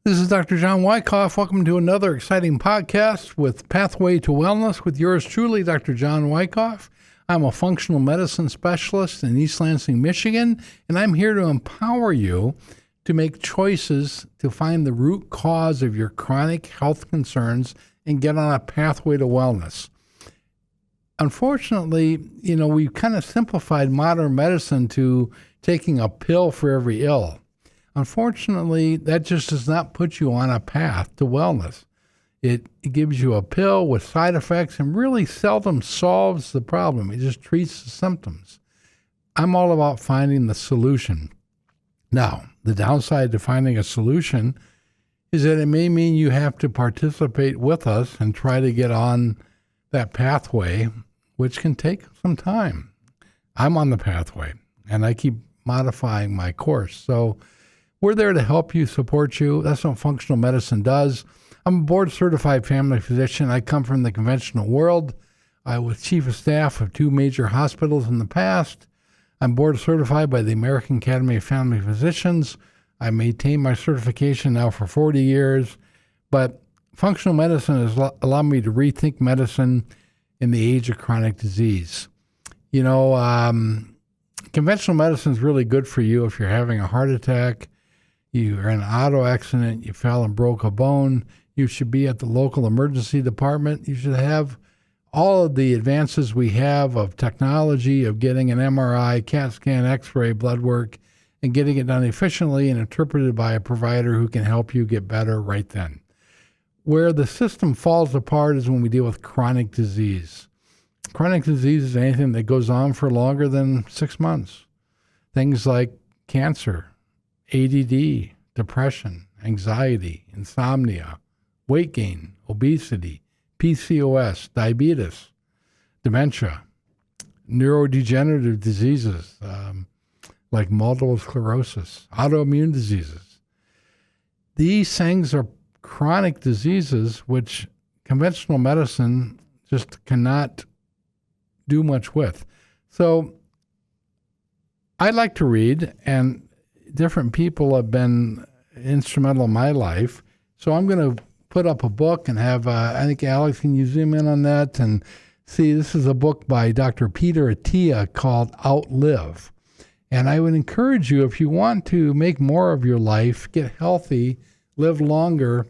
This is Dr. John Wycoff. Welcome to another exciting podcast with Pathway to Wellness with yours truly, Dr. John Wycoff. I'm a functional medicine specialist in East Lansing, Michigan, and I'm here to empower you to make choices to find the root cause of your chronic health concerns and get on a pathway to wellness. Unfortunately, we've kind of simplified modern medicine to taking a pill for every ill. Unfortunately, that just does not put you on a path to wellness. It gives you a pill with side effects and really seldom solves the problem. It just treats the symptoms. I'm all about finding the solution. Now, the downside to finding a solution is that it may mean you have to participate with us and try to get on that pathway, which can take some time. I'm on the pathway, and I keep modifying my course. So we're there to help you, support you. That's what functional medicine does. I'm a board-certified family physician. I come from the conventional world. I was chief of staff of 2 major hospitals in the past. I'm board-certified by the American Academy of Family Physicians. I maintain my certification now for 40 years. But functional medicine has allowed me to rethink medicine in the age of chronic disease. Conventional medicine is really good for you if you're having a heart attack, you're in an auto accident, you fell and broke a bone. You should be at the local emergency department. You should have all of the advances we have of technology, of getting an MRI, CAT scan, X-ray, blood work, and getting it done efficiently and interpreted by a provider who can help you get better right then. Where the system falls apart is when we deal with chronic disease. Chronic disease is anything that goes on for longer than 6 months. Things like cancer, ADD, depression, anxiety, insomnia, weight gain, obesity, PCOS, diabetes, dementia, neurodegenerative diseases like multiple sclerosis, autoimmune diseases. These things are chronic diseases which conventional medicine just cannot do much with. So I like to read, and different people have been instrumental in my life. So I'm going to put up a book and have, I think Alex, can you zoom in on that and see, this is a book by Dr. Peter Attia called Outlive. And I would encourage you, if you want to make more of your life, get healthy, live longer,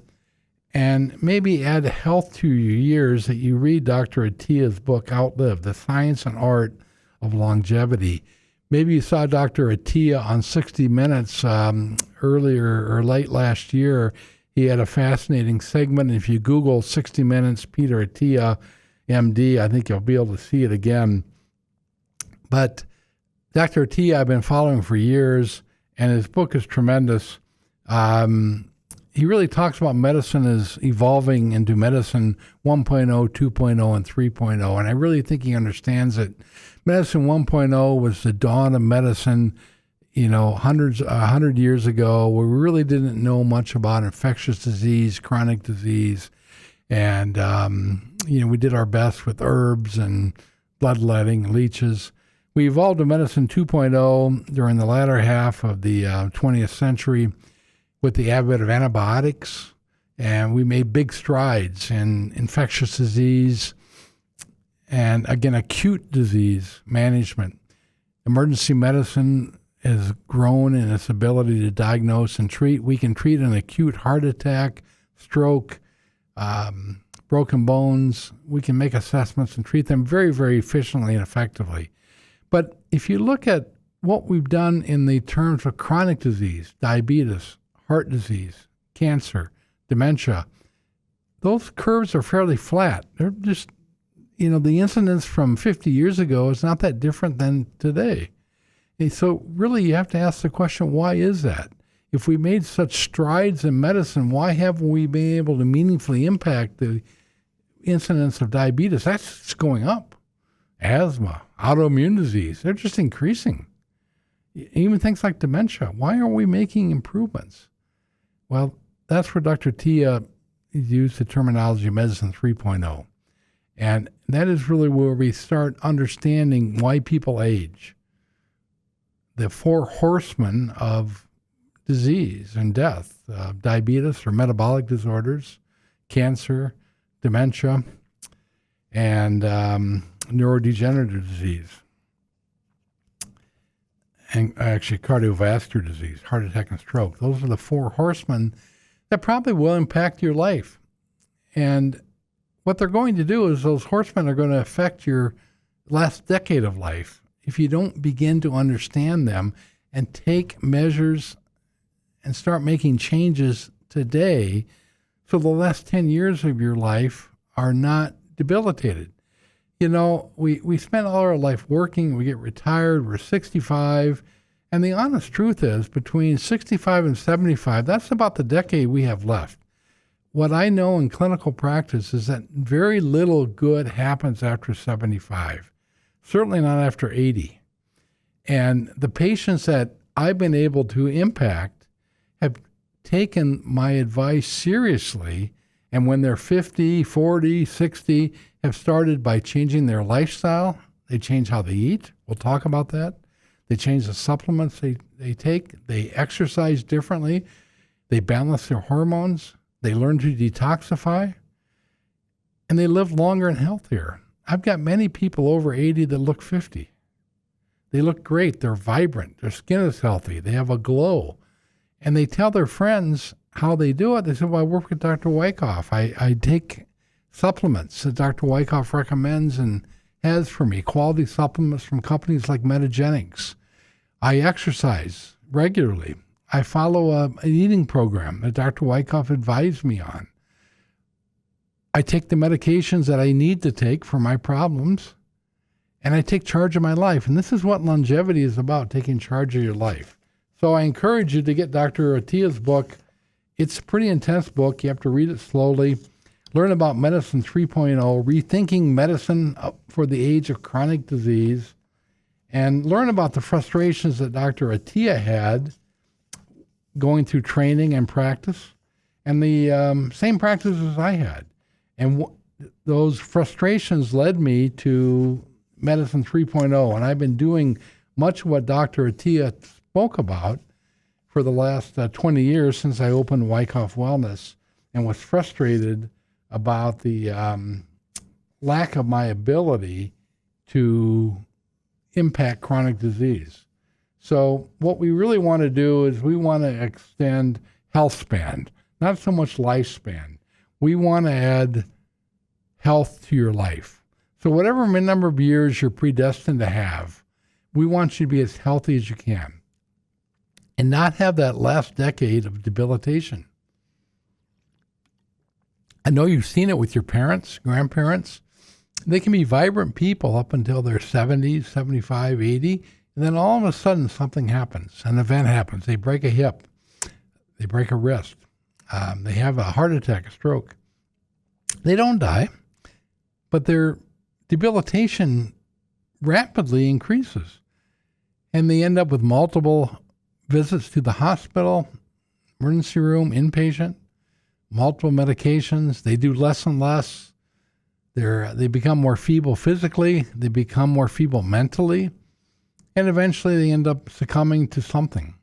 and maybe add health to your years, that you read Dr. Attia's book, Outlive, The Science and Art of Longevity. Maybe you saw Dr. Attia on 60 Minutes earlier or late last year. He had a fascinating segment. If you Google 60 Minutes, Peter Attia, MD, I think you'll be able to see it again. But Dr. Attia I've been following for years, and his book is tremendous. He really talks about medicine as evolving into medicine 1.0, 2.0, and 3.0, and I really think he understands it. Medicine 1.0 was the dawn of medicine, 100 years ago, where we really didn't know much about infectious disease, chronic disease, and we did our best with herbs and bloodletting, leeches. We evolved to medicine 2.0 during the latter half of the 20th century with the advent of antibiotics, and we made big strides in infectious disease and, again, acute disease management. Emergency medicine has grown in its ability to diagnose and treat. We can treat an acute heart attack, stroke, broken bones. We can make assessments and treat them very, very efficiently and effectively. But if you look at what we've done in the terms of chronic disease, diabetes, heart disease, cancer, dementia, those curves are fairly flat. They're just, the incidence from 50 years ago is not that different than today. And so really you have to ask the question, why is that? If we made such strides in medicine, why haven't we been able to meaningfully impact the incidence of diabetes? That's going up. Asthma, autoimmune disease, they're just increasing. Even things like dementia. Why aren't we making improvements? Well, that's where Dr. Attia used the terminology medicine 3.0. And that is really where we start understanding why people age. The 4 horsemen of disease and death, diabetes or metabolic disorders, cancer, dementia, and neurodegenerative disease. And actually cardiovascular disease, heart attack and stroke. Those are the four horsemen that probably will impact your life. And what they're going to do is those horsemen are going to affect your last decade of life if you don't begin to understand them and take measures and start making changes today so the last 10 years of your life are not debilitated. You know, we spend all our life working, we get retired, we're 65, and the honest truth is between 65 and 75, that's about the decade we have left. What I know in clinical practice is that very little good happens after 75, certainly not after 80. And the patients that I've been able to impact have taken my advice seriously, and when they're 50, 40, 60, have started by changing their lifestyle. They change how they eat. We'll talk about that. They change the supplements they take. They exercise differently. They balance their hormones. They learn to detoxify. And they live longer and healthier. I've got many people over 80 that look 50. They look great. They're vibrant. Their skin is healthy. They have a glow. And they tell their friends how they do it. They say, well, I work with Dr. Wycoff. I take supplements that Dr. Wycoff recommends and has for me, quality supplements from companies like Metagenics. I exercise regularly. I follow an eating program that Dr. Wycoff advised me on. I take the medications that I need to take for my problems, and I take charge of my life. And this is what longevity is about, taking charge of your life. So I encourage you to get Dr. Attia's book. It's a pretty intense book. You have to read it slowly. Learn about Medicine 3.0, rethinking medicine for the age of chronic disease, and learn about the frustrations that Dr. Attia had going through training and practice, and the same practices I had. And those frustrations led me to Medicine 3.0, and I've been doing much of what Dr. Attia spoke about for the last 20 years since I opened Wycoff Wellness, and was frustrated about the lack of my ability to impact chronic disease. So what we really want to do is we want to extend health span, not so much lifespan. We want to add health to your life. So whatever number of years you're predestined to have, we want you to be as healthy as you can and not have that last decade of debilitation. I know you've seen it with your parents, grandparents. They can be vibrant people up until they're 70, 75, 80, and then all of a sudden something happens, an event happens. They break a hip, they break a wrist, they have a heart attack, a stroke. They don't die, but their debilitation rapidly increases, and they end up with multiple visits to the hospital, emergency room, inpatient, multiple medications. They do less and less. They become more feeble physically. They become more feeble mentally. And eventually they end up succumbing to something.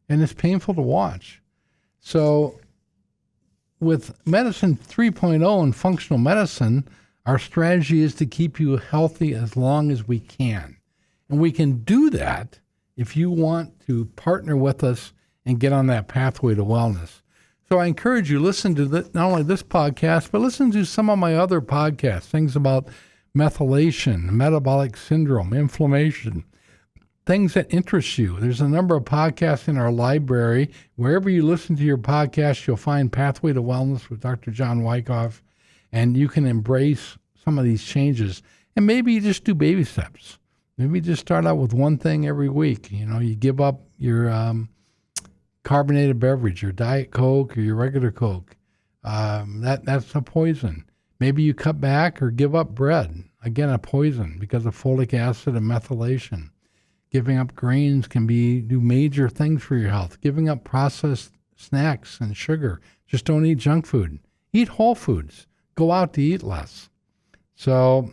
And it's painful to watch. So with Medicine 3.0 and functional medicine, our strategy is to keep you healthy as long as we can. And we can do that if you want to partner with us and get on that pathway to wellness. So I encourage you, listen to not only this podcast, but listen to some of my other podcasts, things about methylation, metabolic syndrome, inflammation, things that interest you. There's a number of podcasts in our library. Wherever you listen to your podcast, you'll find Pathway to Wellness with Dr. John Wycoff, and you can embrace some of these changes. And maybe you just do baby steps. Maybe just start out with one thing every week. You know, you give up your carbonated beverage, your Diet Coke or your regular Coke. That's a poison. Maybe you cut back or give up bread. Again, a poison because of folic acid and methylation. Giving up grains can do major things for your health. Giving up processed snacks and sugar. Just don't eat junk food. Eat whole foods. Go out to eat less. So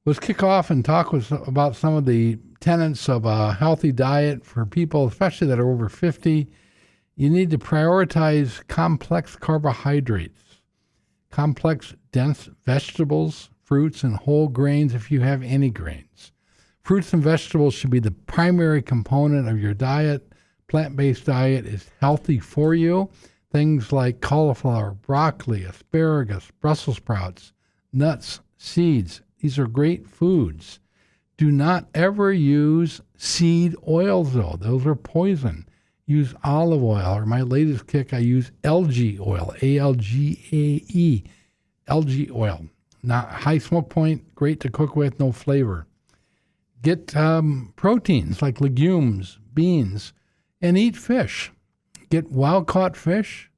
let's kick off and talk about some of the tenets of a healthy diet for people, especially that are over 50. You need to prioritize complex carbohydrates, complex dense vegetables, fruits, and whole grains if you have any grains. Fruits and vegetables should be the primary component of your diet. Plant-based diet is healthy for you. Things like cauliflower, broccoli, asparagus, Brussels sprouts, nuts, seeds. These are great foods. Do not ever use seed oils, though. Those are poison. Use olive oil, or my latest kick, I use algae oil, A-L-G-A-E, algae oil. Not high smoke point, great to cook with, no flavor. Get proteins like legumes, beans, and eat fish. Get wild-caught fish.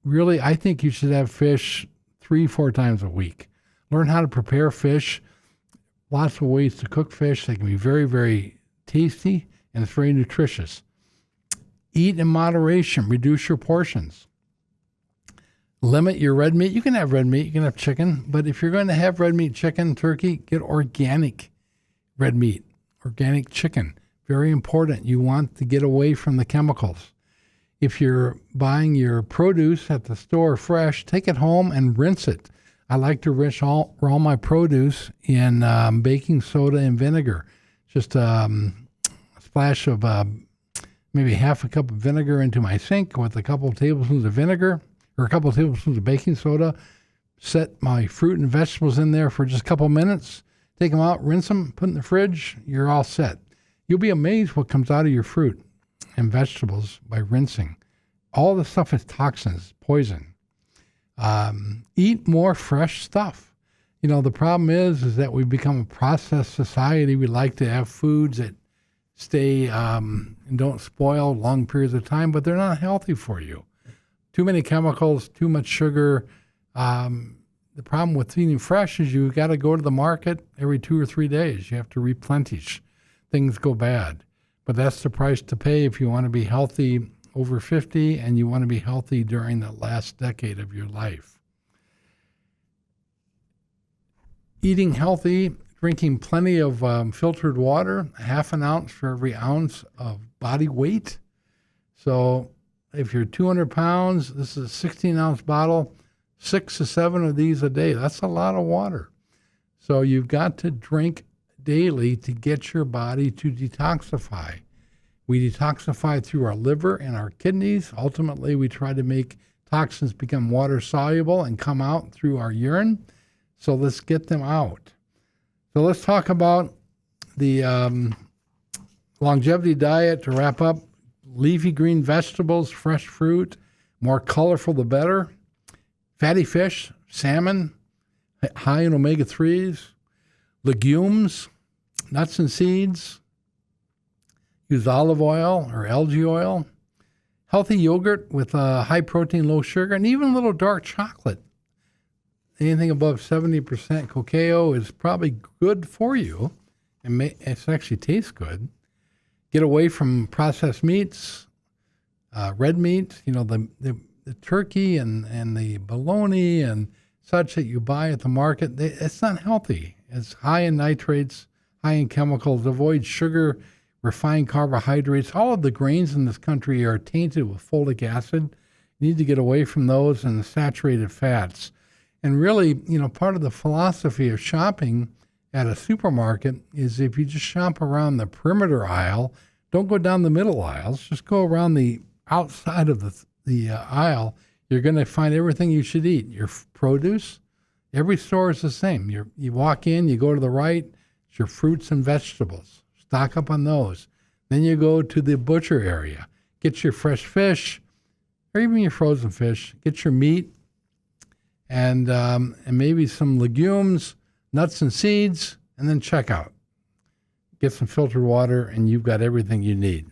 Really, I think you should have fish 3-4 times a week. Learn how to prepare fish. Lots of ways to cook fish. They can be very, very tasty, and it's very nutritious. Eat in moderation. Reduce your portions. Limit your red meat. You can have red meat. You can have chicken. But if you're going to have red meat, chicken, turkey, get organic red meat, organic chicken. Very important. You want to get away from the chemicals. If you're buying your produce at the store fresh, take it home and rinse it. I like to rinse all my produce in baking soda and vinegar. Just a splash of maybe half a cup of vinegar into my sink with a couple of tablespoons of vinegar or a couple of tablespoons of baking soda. Set my fruit and vegetables in there for just a couple minutes. Take them out, rinse them, put in the fridge. You're all set. You'll be amazed what comes out of your fruit and vegetables by rinsing. All the stuff is toxins, poison. Eat more fresh stuff. You know, the problem is that we've become a processed society. We like to have foods that stay and don't spoil long periods of time, but they're not healthy for you. Too many chemicals, too much sugar. The problem with eating fresh is you got to go to the market every 2 or 3 days. You have to replenish. Things go bad. But that's the price to pay if you want to be healthy over 50 and you want to be healthy during the last decade of your life. Eating healthy, drinking plenty of filtered water, half an ounce for every ounce of body weight. So if you're 200 pounds, this is a 16-ounce bottle, 6 to 7 of these a day. That's a lot of water. So you've got to drink daily to get your body to detoxify. We detoxify through our liver and our kidneys. Ultimately, we try to make toxins become water soluble and come out through our urine. So let's get them out. So let's talk about the longevity diet to wrap up. Leafy green vegetables, fresh fruit, more colorful the better. Fatty fish, salmon, high in omega-3s, legumes, nuts and seeds. Use olive oil or algae oil. Healthy yogurt with high protein, low sugar, and even a little dark chocolate. Anything above 70% cacao is probably good for you, and it actually tastes good. Get away from processed meats, red meat, you know, the turkey and the bologna and such that you buy at the market. It's not healthy. It's high in nitrates, high in chemicals. Avoid sugar, refined carbohydrates. All of the grains in this country are tainted with folic acid. You need to get away from those and the saturated fats. And really, you know, part of the philosophy of shopping at a supermarket is if you just shop around the perimeter aisle, don't go down the middle aisles, just go around the outside of the aisle, you're going to find everything you should eat. Your produce, every store is the same. You walk in, you go to the right, it's your fruits and vegetables. Stock up on those. Then you go to the butcher area. Get your fresh fish, or even your frozen fish. Get your meat, and maybe some legumes, nuts and seeds, and then check out. Get some filtered water, and you've got everything you need.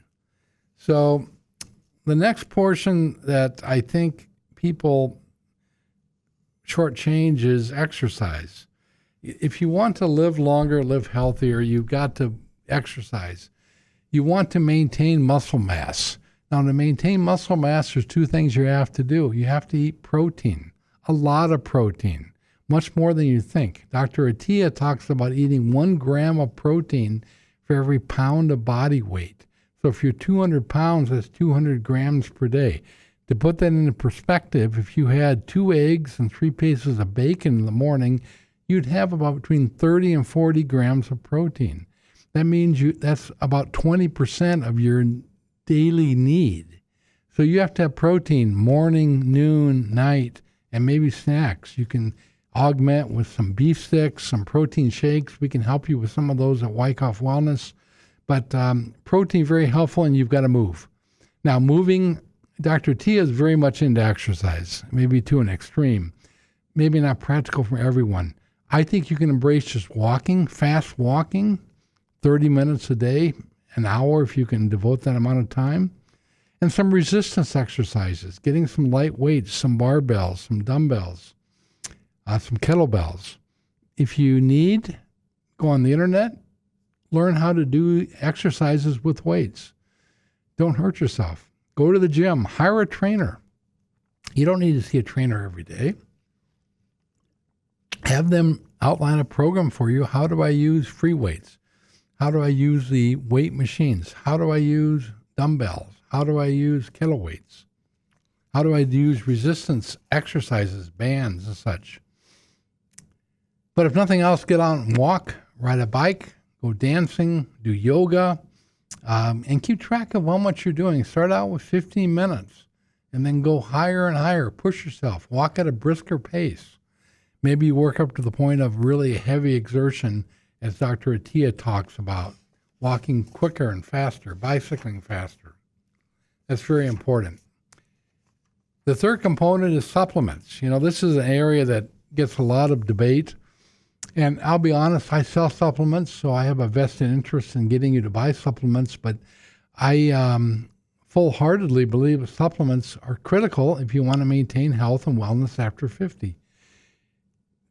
So the next portion that I think people shortchange is exercise. If you want to live longer, live healthier, you've got to exercise. You want to maintain muscle mass. Now, to maintain muscle mass, there's 2 things you have to do. You have to eat protein, a lot of protein, much more than you think. Dr. Attia talks about eating 1 gram of protein for every pound of body weight. So if you're 200 pounds, that's 200 grams per day. To put that into perspective, if you had 2 eggs and 3 pieces of bacon in the morning, you'd have about between 30 and 40 grams of protein. That means that's about 20% of your daily need. So you have to have protein morning, noon, night, and maybe snacks. You can augment with some beef sticks, some protein shakes. We can help you with some of those at Wycoff Wellness. But protein, very helpful, and you've got to move. Now, moving, Dr. Tia is very much into exercise, maybe to an extreme. Maybe not practical for everyone. I think you can embrace just walking, fast walking, 30 minutes a day, an hour if you can devote that amount of time. And some resistance exercises, getting some light weights, some barbells, some dumbbells, some kettlebells. If you need, go on the internet, learn how to do exercises with weights. Don't hurt yourself. Go to the gym, hire a trainer. You don't need to see a trainer every day. Have them outline a program for you. How do I use free weights? How do I use the weight machines? How do I use dumbbells? How do I use kettle weights? How do I use resistance exercises, bands and such? But if nothing else, get out and walk, ride a bike, go dancing, do yoga, and keep track of how much you're doing. Start out with 15 minutes and then go higher and higher. Push yourself. Walk at a brisker pace. Maybe you work up to the point of really heavy exertion, as Dr. Atia talks about, walking quicker and faster, bicycling faster. That's very important. The third component is supplements. This is an area that gets a lot of debate. And I'll be honest, I sell supplements, so I have a vested interest in getting you to buy supplements, but I full-heartedly believe supplements are critical if you want to maintain health and wellness after 50.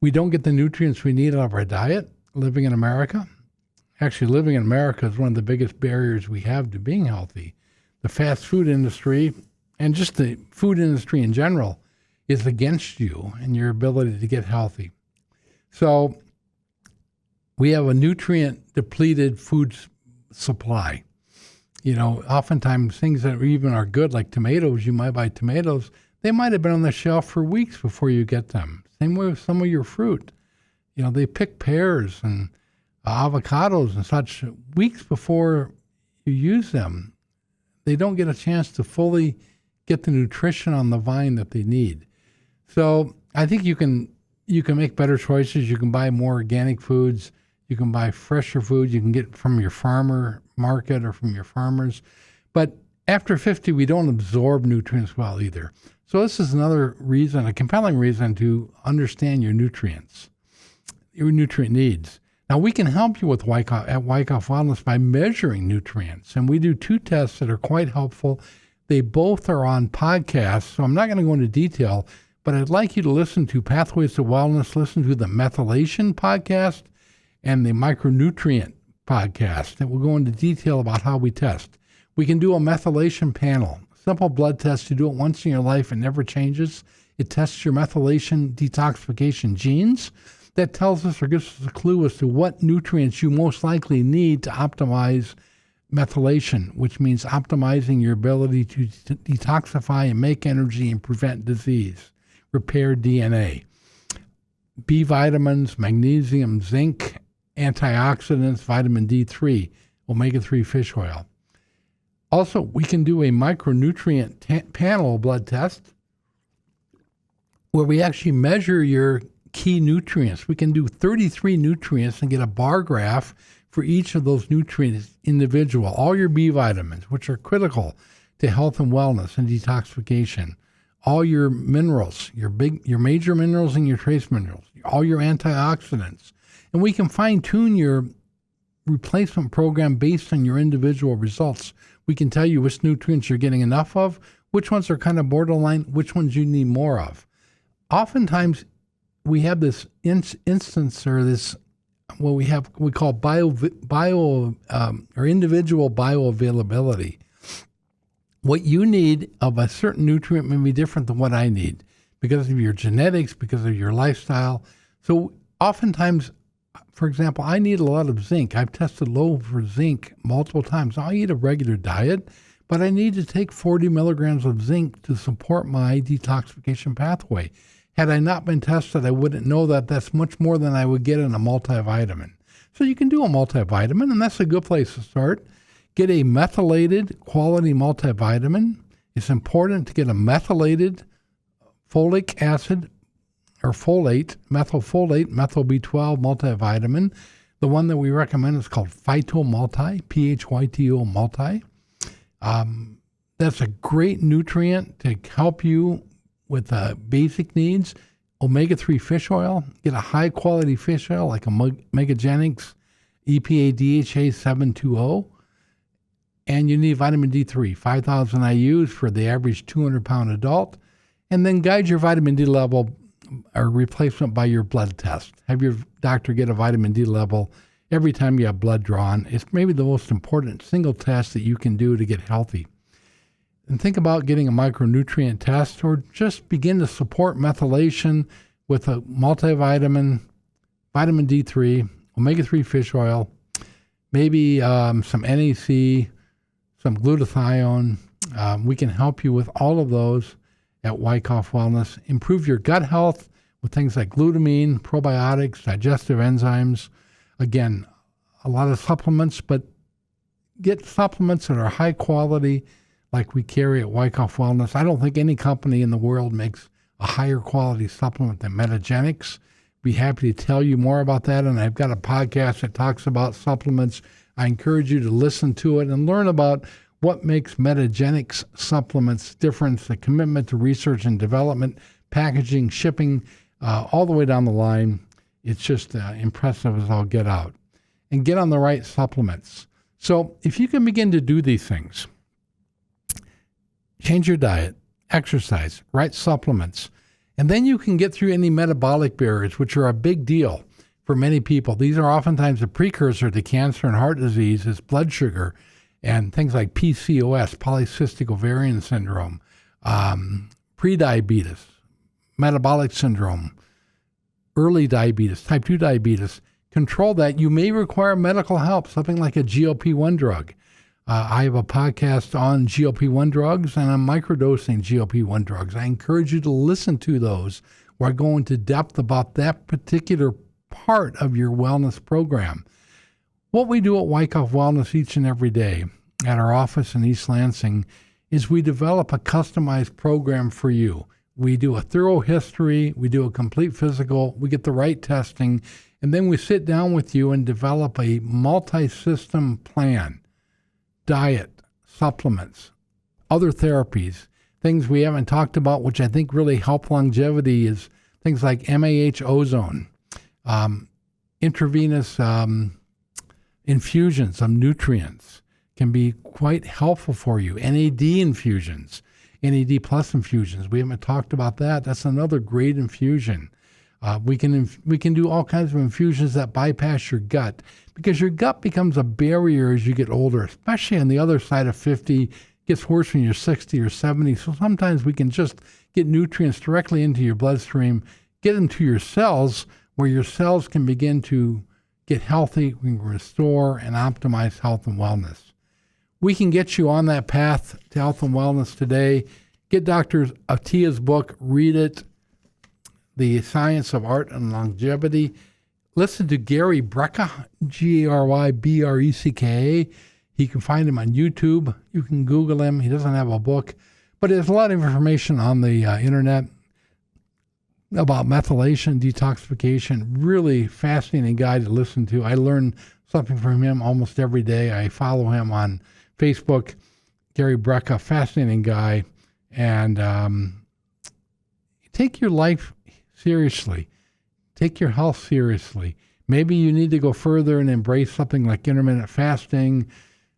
We don't get the nutrients we need out of our diet living in America. Actually, living in America is one of the biggest barriers we have to being healthy. The fast food industry, and just the food industry in general, is against you and your ability to get healthy. So we have a nutrient-depleted food supply. Oftentimes things that even are good, like tomatoes, you might buy tomatoes, they might have been on the shelf for weeks before you get them. Same way with some of your fruit. They pick pears and avocados and such weeks before you use them. They don't get a chance to fully get the nutrition on the vine that they need. So I think you can make better choices. You can buy more organic foods. You can buy fresher food. You can get from your farmer market or from your farmers. But after 50, we don't absorb nutrients well either. So this is another reason, a compelling reason to understand your nutrients, your nutrient needs. Now, we can help you with Wycoff Wellness by measuring nutrients. And we do 2 tests that are quite helpful. They both are on podcasts, so I'm not going to go into detail, but I'd like you to listen to Pathways to Wellness, listen to the methylation podcast and the micronutrient podcast that will go into detail about how we test. We can do a methylation panel, simple blood test. You do it once in your life. It never changes. It tests your methylation detoxification genes. That tells us or gives us a clue as to what nutrients you most likely need to optimize methylation, which means optimizing your ability to detoxify and make energy and prevent disease, repair DNA. B vitamins, magnesium, zinc, antioxidants, vitamin D3, omega-3 fish oil. Also, we can do a micronutrient panel blood test where we actually measure your key nutrients. We can do 33 nutrients and get a bar graph for each of those nutrients individual. All your B vitamins, which are critical to health and wellness and detoxification. All your minerals, your major minerals and your trace minerals. All your antioxidants. And we can fine-tune your replacement program based on your individual results. We can tell you which nutrients you're getting enough of, which ones are kind of borderline, which ones you need more of. Oftentimes, we have this instance or this what we call individual bioavailability. What you need of a certain nutrient may be different than what I need because of your genetics, because of your lifestyle. So oftentimes For example, I need a lot of zinc. I've tested low for zinc multiple times. I eat a regular diet, but I need to take 40 milligrams of zinc to support my detoxification pathway. Had I not been tested, I wouldn't know that that's much more than I would get in a multivitamin. So you can do a multivitamin, and that's a good place to start. Get a methylated quality multivitamin. It's important to get a methylated folic acid or folate, methylfolate, methyl B12 multivitamin. The one that we recommend is called Phyto Multi, Phyto Multi. That's a great nutrient to help you with basic needs. Omega-3 fish oil, get a high-quality fish oil like Megagenics EPA DHA 720. And you need vitamin D3, 5,000 IUs for the average 200-pound adult. And then guide your vitamin D level or replacement by your blood test. Have your doctor get a vitamin D level every time you have blood drawn. It's maybe the most important single test that you can do to get healthy. And think about getting a micronutrient test or just begin to support methylation with a multivitamin, vitamin D3, omega-3 fish oil, maybe some NAC, some glutathione. We can help you with all of those at Wycoff Wellness. Improve your gut health with things like glutamine, probiotics, digestive enzymes. Again, a lot of supplements, but get supplements that are high quality like we carry at Wycoff Wellness. I don't think any company in the world makes a higher quality supplement than Metagenics. Be happy to tell you more about that, and I've got a podcast that talks about supplements. I encourage you to listen to it and learn about what makes Metagenics supplements different, the commitment to research and development, packaging, shipping, all the way down the line. It's just impressive as all get out. And get on the right supplements. So if you can begin to do these things, change your diet, exercise, right supplements, and then you can get through any metabolic barriers, which are a big deal for many people. These are oftentimes a precursor to cancer and heart disease, is blood sugar, and things like PCOS, polycystic ovarian syndrome, prediabetes, metabolic syndrome, early diabetes, type 2 diabetes. Control that. You may require medical help, something like a GLP-1 drug. I have a podcast on GLP-1 drugs, and I'm microdosing GLP-1 drugs. I encourage you to listen to those, where I go into depth about that particular part of your wellness program. What we do at Wycoff Wellness each and every day at our office in East Lansing is we develop a customized program for you. We do a thorough history, we do a complete physical, we get the right testing, and then we sit down with you and develop a multi-system plan. Diet, supplements, other therapies, things we haven't talked about, which I think really help longevity, is things like MAH ozone, intravenous infusions of nutrients can be quite helpful for you. NAD infusions, NAD plus infusions. We haven't talked about that. That's another great infusion. We can do all kinds of infusions that bypass your gut, because your gut becomes a barrier as you get older, especially on the other side of 50. It gets worse when you're 60 or 70. So sometimes we can just get nutrients directly into your bloodstream, get them to your cells, where your cells can begin to get healthy. We can restore and optimize health and wellness. We can get you on that path to health and wellness today. Get Dr. Atiya's book, read it, The Science of Art and Longevity. Listen to Gary Brecka, Garybrecka. You can find him on YouTube. You can Google him. He doesn't have a book, but there's a lot of information on the internet about methylation, detoxification. Really fascinating guy to listen to. I learn something from him almost every day. I follow him on Facebook, Gary Brecka, fascinating guy. And take your life seriously. Take your health seriously. Maybe you need to go further and embrace something like intermittent fasting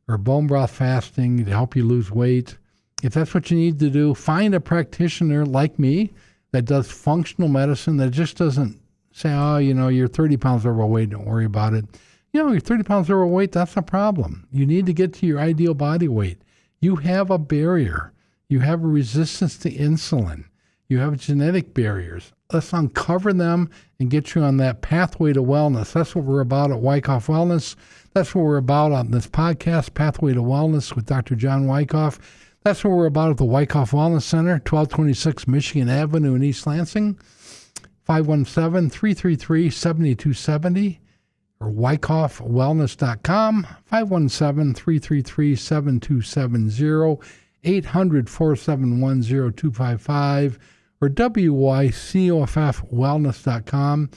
or bone broth fasting to help you lose weight. If that's what you need to do, find a practitioner like me that does functional medicine, that just doesn't say, oh, you're 30 pounds overweight, don't worry about it. You're 30 pounds overweight, that's a problem. You need to get to your ideal body weight. You have a barrier. You have a resistance to insulin. You have genetic barriers. let's uncover them and get you on that pathway to wellness. That's what we're about at Wycoff Wellness. That's what we're about on this podcast, Pathway to Wellness with Dr. John Wycoff. That's what we're about at the Wycoff Wellness Center, 1226 Michigan Avenue in East Lansing, 517-333-7270, or wycoffwellness.com, 517-333-7270, 800-471-0255, or wycoffwellness.com.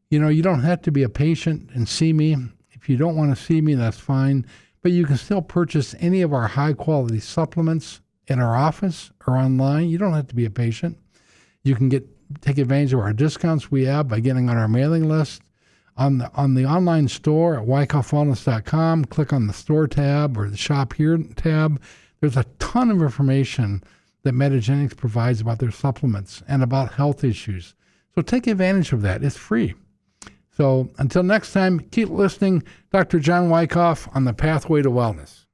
You don't have to be a patient and see me. If you don't want to see me, that's fine. But you can still purchase any of our high-quality supplements in our office or online. You don't have to be a patient. You can take advantage of our discounts we have by getting on our mailing list. On the online store at wycoffwellness.com, click on the store tab or the shop here tab. There's a ton of information that Metagenics provides about their supplements and about health issues. So take advantage of that. It's free. So until next time, keep listening. Dr. John Wycoff on the Pathway to Wellness.